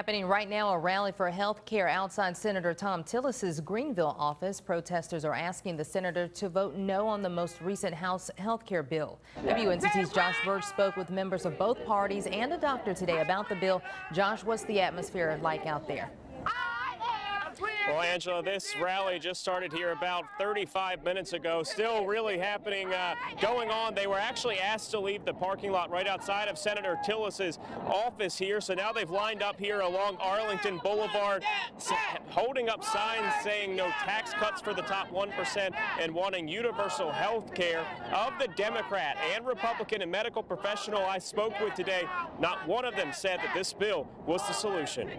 Happening right now, a rally for health care outside Senator Thom Tillis's Greenville office. Protesters are asking the senator to vote no on the most recent House health care bill. WNCT's Josh Birch spoke with members of both parties and a doctor today about the bill. Josh, what's the atmosphere like out there? Well, Angela, this rally just started here about 35 minutes ago. Still really happening, going on. They were actually asked to leave the parking lot right outside of Senator Tillis's office here. So now they've lined up here along Arlington Boulevard, holding up signs saying no tax cuts for the top 1% and wanting universal health care. Of the Democrat and Republican and medical professional I spoke with today, not one of them said that this bill was the solution.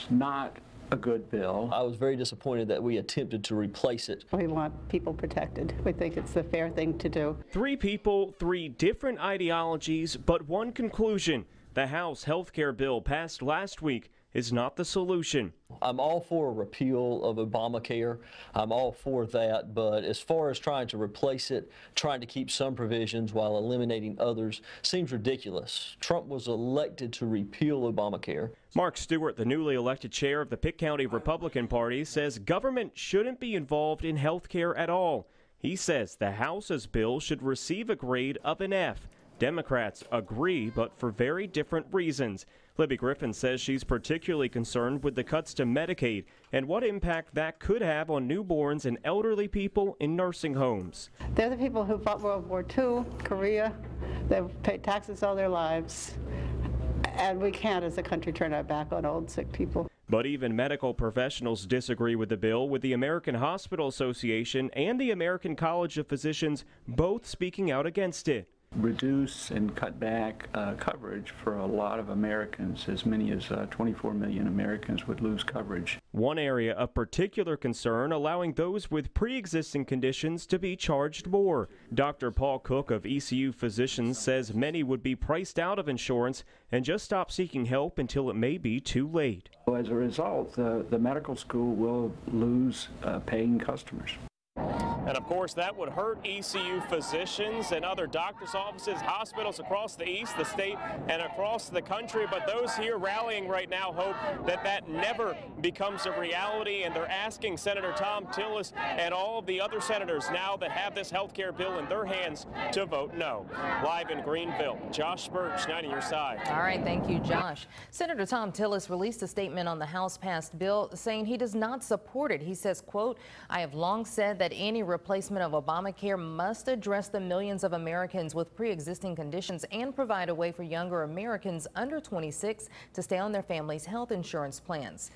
Not a good bill. I was very disappointed that we attempted to replace it. We want people protected. We think it's the fair thing to do. Three people, three different ideologies, but one conclusion. The House health care bill passed last week is not the solution. I'm all for a repeal of Obamacare. I'm all for that, but as far as trying to replace it, trying to keep some provisions while eliminating others seems ridiculous. Trump was elected to repeal Obamacare. Mark Stewart, the newly elected chair of the Pitt County Republican Party, says government shouldn't be involved in health care at all. He says the House's bill should receive a grade of an F. Democrats agree, but for very different reasons. Libby Griffin says she's particularly concerned with the cuts to Medicaid and what impact that could have on newborns and elderly people in nursing homes. They're the people who fought World War II, Korea. They've paid taxes all their lives. And we can't, as a country, turn our back on old, sick people. But even medical professionals disagree with the bill, with the American Hospital Association and the American College of Physicians both speaking out against it. Reduce and cut back coverage for a lot of Americans. As many as 24 million Americans would lose coverage. One area of particular concern, allowing those with pre-existing conditions to be charged more. Dr. Paul Cook of ECU Physicians says many would be priced out of insurance and just stop seeking help until it may be too late. As a result, the medical school will lose paying customers. And of course, that would hurt ECU physicians and other doctors' offices, hospitals across the East, the state, and across the country. But those here rallying right now hope that that never becomes a reality. And they're asking Senator Thom Tillis and all of the other senators now that have this health care bill in their hands to vote no. Live in Greenville, Josh Birch, 90 Your Side. All right, thank you, Josh. Senator Thom Tillis released a statement on the House-passed bill saying he does not support it. He says, quote, "I have long said that any replacement of Obamacare must address the millions of Americans with pre-existing conditions and provide a way for younger Americans under 26 to stay on their family's health insurance plans."